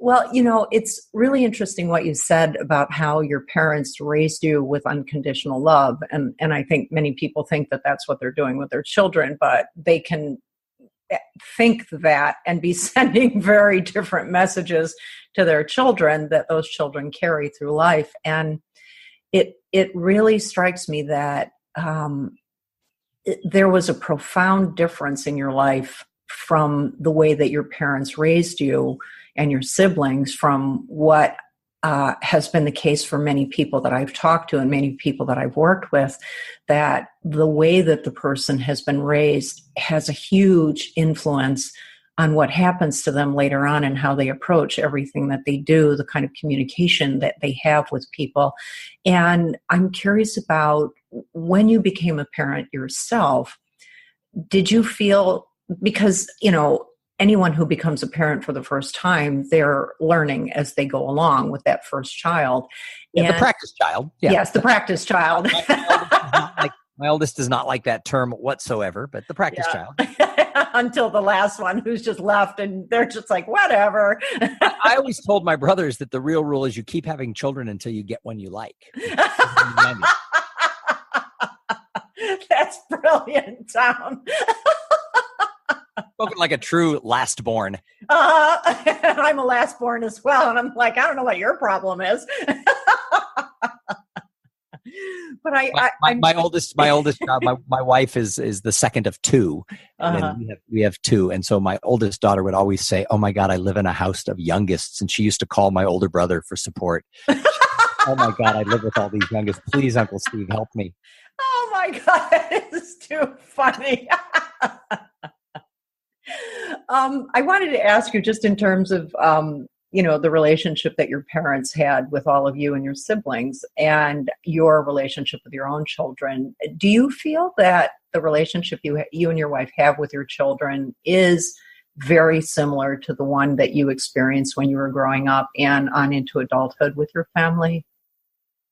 Well, it's really interesting what you said about how your parents raised you with unconditional love. And I think many people think that that's what they're doing with their children, but they can think that and be sending very different messages to their children that those children carry through life. And it really strikes me that there was a profound difference in your life from the way that your parents raised you and your siblings from what has been the case for many people that I've talked to and many people that I've worked with, that the way that the person has been raised has a huge influence on what happens to them later on and how they approach everything that they do, the kind of communication that they have with people. And I'm curious about, when you became a parent yourself, did you feel, because, anyone who becomes a parent for the first time, they're learning as they go along with that first child. Yeah, the practice child. Yeah. Yes, the practice child. My oldest does not like that term whatsoever, but the practice child. Until the last one, who's just left, and they're just like, whatever. I always told my brothers that the real rule is you keep having children until you get one you like. That's brilliant, Tom. Spoken like a true last born. I'm a last born as well. And I'm like, I don't know what your problem is. But my oldest child, my wife is the second of two. And we have two. And so my oldest daughter would always say, "Oh my God, I live in a house of youngest." And she used to call my older brother for support. "Oh my God, I live with all these youngest. Please, Uncle Steve, help me." Oh my God, that is too funny. I wanted to ask you, just in terms of, the relationship that your parents had with all of you and your siblings, and your relationship with your own children. Do you feel that the relationship you and your wife have with your children is very similar to the one that you experienced when you were growing up and on into adulthood with your family?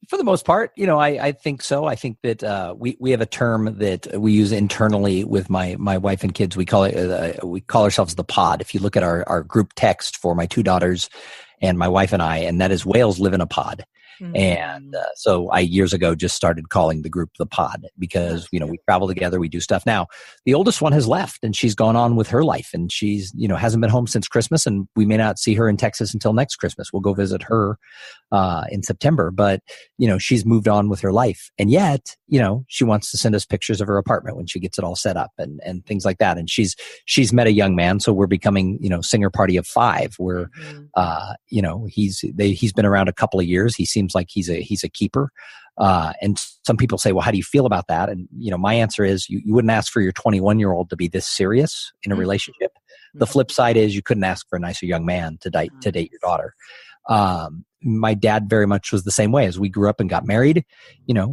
For the most part, I think so. I think that we have a term that we use internally with my wife and kids. We call ourselves the pod. If you look at our group text for my two daughters and my wife and I, and that is whales live in a pod. Mm-hmm. And so I years ago just started calling the group the pod, because we travel together, we do stuff. Now the oldest one has left and she's gone on with her life, and she's hasn't been home since Christmas, and we may not see her in Texas until next Christmas. We'll go visit her in September, but she's moved on with her life, and yet she wants to send us pictures of her apartment when she gets it all set up and things like that. And she's met a young man, so we're becoming Singer party of five, where he's been around a couple of years. He seems like he's a keeper. And some people say, well, how do you feel about that? And, my answer is you wouldn't ask for your 21-year-old to be this serious in a relationship. The flip side is you couldn't ask for a nicer young man to date your daughter. My dad very much was the same way. As we grew up and got married,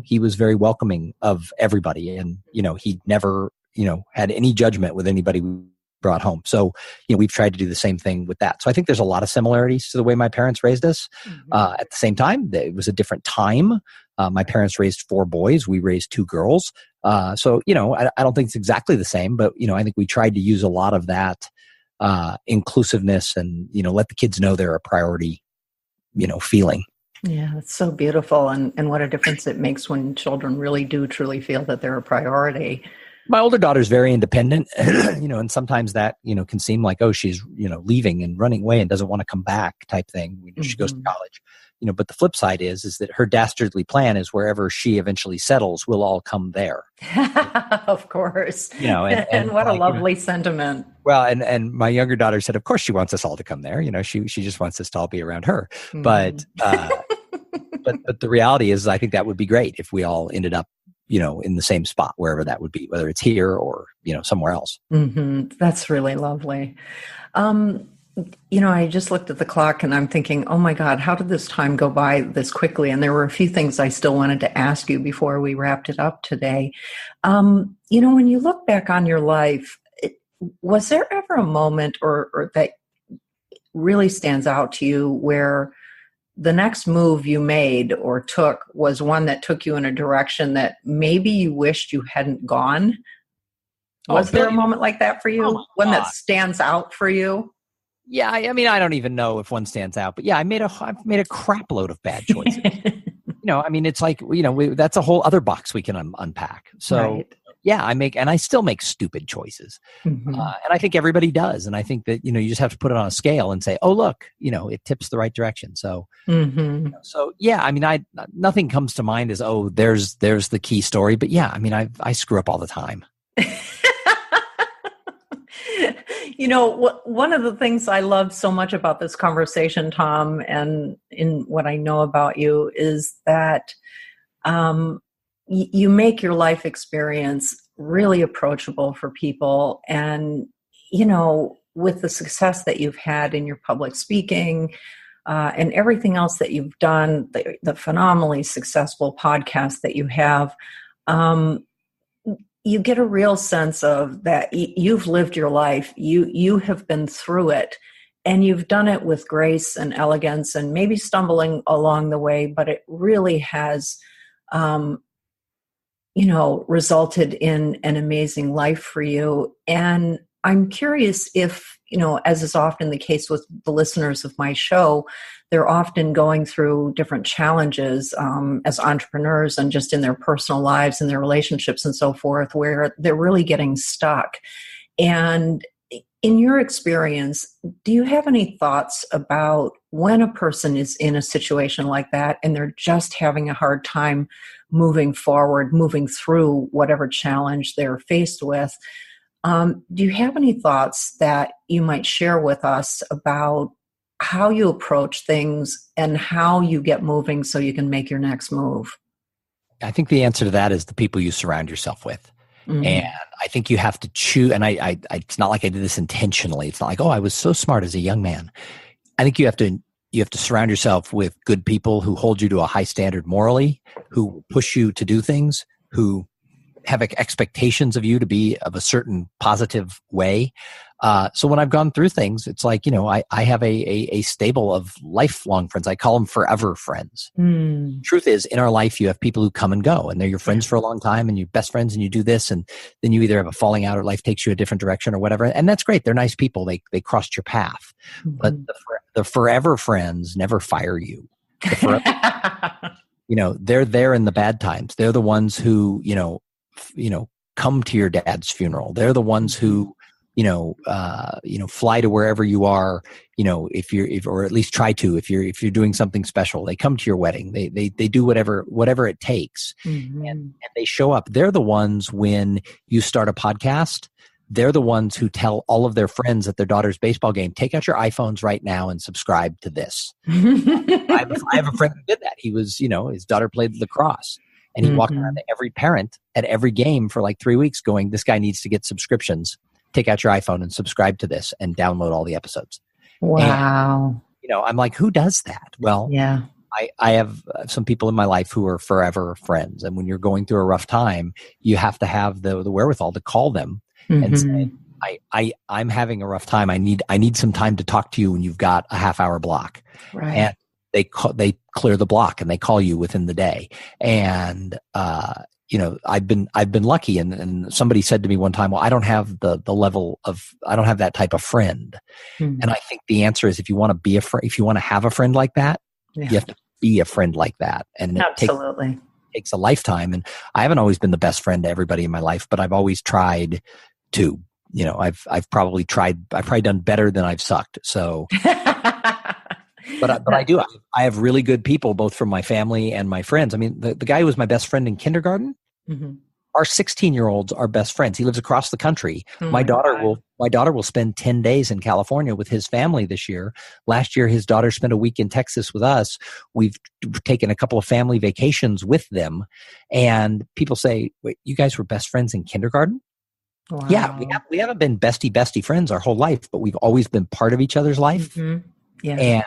he was very welcoming of everybody. And, he never, had any judgment with anybody we brought home. So, we've tried to do the same thing with that. So I think there's a lot of similarities to the way my parents raised us. At the same time, it was a different time. My parents raised 4 boys. We raised 2 girls. So, I don't think it's exactly the same, but, I think we tried to use a lot of that inclusiveness and, let the kids know they're a priority, feeling. Yeah, it's so beautiful. And what a difference it makes when children really do truly feel that they're a priority. My older daughter's very independent, and sometimes that, can seem like, oh, she's, leaving and running away and doesn't want to come back type thing when she goes to college. But the flip side is that her dastardly plan is wherever she eventually settles, we'll all come there. Of course. And what a lovely sentiment. Well, and my younger daughter said, of course she wants us all to come there. She just wants us to all be around her. But the reality is, I think that would be great if we all ended up, in the same spot, wherever that would be, whether it's here or, somewhere else. That's really lovely. I just looked at the clock and I'm thinking, oh my God, how did this time go by this quickly? And there were a few things I still wanted to ask you before we wrapped it up today. When you look back on your life, was there ever a moment or that really stands out to you where the next move you made or took was one that took you in a direction that maybe you wished you hadn't gone? Was there a moment like that for you? One that stands out for you? Yeah, I mean, I don't even know if one stands out, but yeah, I've made a crap load of bad choices. It's like, that's a whole other box we can unpack. So right. Yeah, I still make stupid choices. And I think everybody does. And I think that, you just have to put it on a scale and say, oh, look, it tips the right direction. So, so yeah, nothing comes to mind as, oh, there's the key story, but yeah, I screw up all the time. One of the things I love so much about this conversation, Thom, and in what I know about you is that you make your life experience really approachable for people. And, with the success that you've had in your public speaking and everything else that you've done, the phenomenally successful podcast that you have, you get a real sense of that you've lived your life, you have been through it, and you've done it with grace and elegance and maybe stumbling along the way, but it really has, resulted in an amazing life for you. And I'm curious if, as is often the case with the listeners of my show, they're often going through different challenges as entrepreneurs and just in their personal lives and their relationships and so forth, where they're really getting stuck. And in your experience, do you have any thoughts about when a person is in a situation like that and they're just having a hard time moving forward, moving through whatever challenge they're faced with? Do you have any thoughts that you might share with us about how you approach things and how you get moving so you can make your next move? I think the answer to that is the people you surround yourself with. And I think you have to choose, and I it's not like I did this intentionally. It's not like, oh, I was so smart as a young man. I think you have to surround yourself with good people who hold you to a high standard morally, who push you to do things, who have expectations of you to be of a certain positive way. So when I've gone through things, it's like, I have a stable of lifelong friends. I call them forever friends. Truth is, in our life, you have people who come and go, and they're your friends for a long time, and you're best friends, and you do this, and then you either have a falling out or life takes you a different direction or whatever. And that's great. They're nice people. They crossed your path. But the forever friends never fire you. They're there in the bad times. They're the ones who, come to your dad's funeral. They're the ones who, fly to wherever you are, or at least try to, if you're doing something special, they come to your wedding, they do whatever it takes. And they show up. They're the ones when you start a podcast, they're the ones who tell all of their friends at their daughter's baseball game, take out your iPhones right now and subscribe to this. I have a friend who did that. He was, his daughter played lacrosse. And he walked around to every parent at every game for like 3 weeks going, this guy needs to get subscriptions. Take out your iPhone and subscribe to this and download all the episodes. Wow. I'm like, who does that? Well, Yeah. I have some people in my life who are forever friends. And when you're going through a rough time, you have to have the wherewithal to call them and say, I'm having a rough time. I need some time to talk to you when you've got a half-hour block. Right. And they clear the block and they call you within the day. And, I've been lucky. And somebody said to me one time, well, I don't have I don't have that type of friend. And I think the answer is if you want to be if you want to have a friend like that, you have to be a friend like that. And absolutely takes a lifetime. And I haven't always been the best friend to everybody in my life, but I've always tried to. I've probably done better than I've sucked. So, but I do. I have really good people, both from my family and my friends. I mean, the guy who was my best friend in kindergarten, our 16-year-olds are best friends. He lives across the country. My daughter will spend 10 days in California with his family this year. Last year, his daughter spent a week in Texas with us. We've taken a couple of family vacations with them. And people say, wait, you guys were best friends in kindergarten? Wow. Yeah, we haven't been bestie friends our whole life, but we've always been part of each other's life. Yeah. And,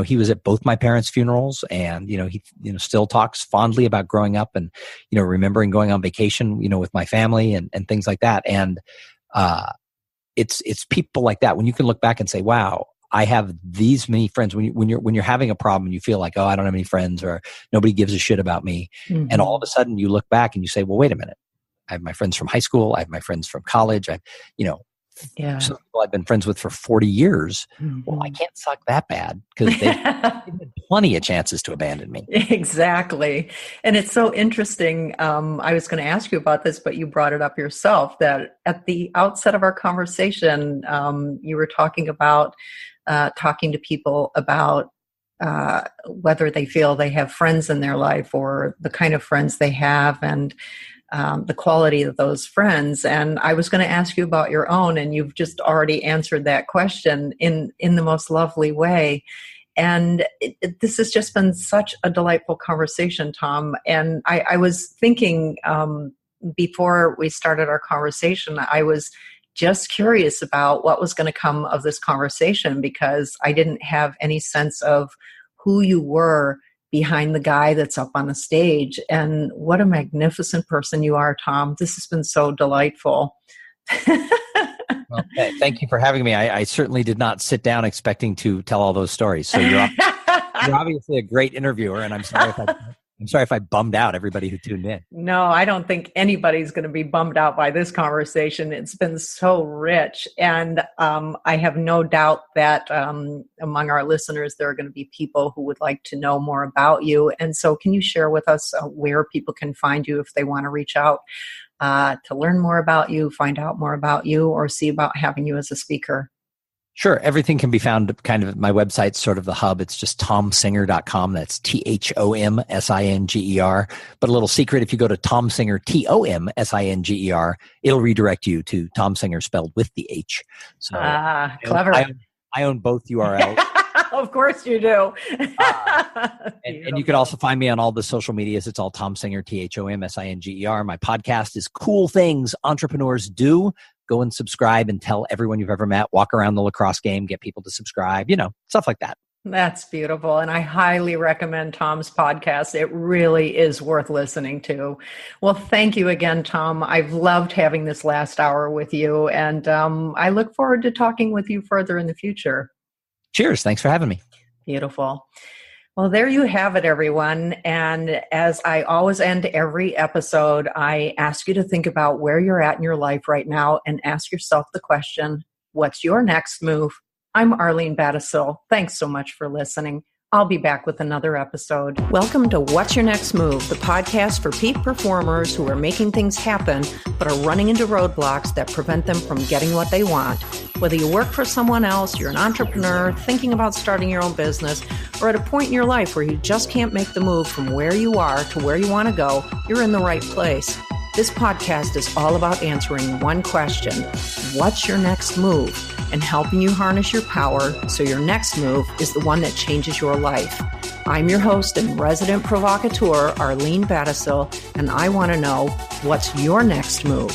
he was at both my parents' funerals and, he, still talks fondly about growing up and, remembering going on vacation, with my family and things like that. And, it's people like that when you can look back and say, wow, I have these many friends. When you're having a problem and you feel like, oh, I don't have any friends or nobody gives a shit about me. And all of a sudden you look back and you say, well, wait a minute. I have my friends from high school. I have my friends from college. Some people I've been friends with for 40 years. Well, I can't suck that bad because they've had plenty of chances to abandon me. Exactly. And it's so interesting. I was going to ask you about this, but you brought it up yourself that at the outset of our conversation, you were talking about talking to people about whether they feel they have friends in their life or the kind of friends they have and the quality of those friends. And I was going to ask you about your own, and you've just already answered that question in the most lovely way. And this has just been such a delightful conversation, Thom. And I was thinking before we started our conversation, I was just curious about what was going to come of this conversation because I didn't have any sense of who you were behind the guy that's up on the stage. And what a magnificent person you are, Thom. This has been so delightful. Well, thank you for having me. I certainly did not sit down expecting to tell all those stories. So you're obviously a great interviewer, and I'm sorry if I bummed out everybody who tuned in. No, I don't think anybody's going to be bummed out by this conversation. It's been so rich. And I have no doubt that among our listeners, there are going to be people who would like to know more about you. And so can you share with us where people can find you if they want to reach out to learn more about you, find out more about you, or see about having you as a speaker? Sure. Everything can be found kind of, my website's sort of the hub. It's just thomsinger.com. That's THOMSINGER. But a little secret, if you go to Thom Singer, TOMSINGER, it'll redirect you to Thom Singer spelled with the H. So clever. I own both URLs. Of course you do. And you can also find me on all the social medias. It's all Thom Singer, THOMSINGER. My podcast is Cool Things Entrepreneurs Do. Go and subscribe and tell everyone you've ever met, walk around the lacrosse game, get people to subscribe, stuff like that. That's beautiful. And I highly recommend Thom's podcast. It really is worth listening to. Well, thank you again, Thom. I've loved having this last hour with you. And I look forward to talking with you further in the future. Cheers. Thanks for having me. Beautiful. Well, there you have it, everyone. And as I always end every episode, I ask you to think about where you're at in your life right now and ask yourself the question, what's your next move? I'm Arlene Battishill. Thanks so much for listening. I'll be back with another episode. Welcome to What's Your Next Move, the podcast for peak performers who are making things happen, but are running into roadblocks that prevent them from getting what they want. Whether you work for someone else, you're an entrepreneur, thinking about starting your own business, or at a point in your life where you just can't make the move from where you are to where you want to go, you're in the right place. This podcast is all about answering one question: what's your next move? And helping you harness your power so your next move is the one that changes your life. I'm your host and resident provocateur, Arlene Battishill, and I want to know, what's your next move?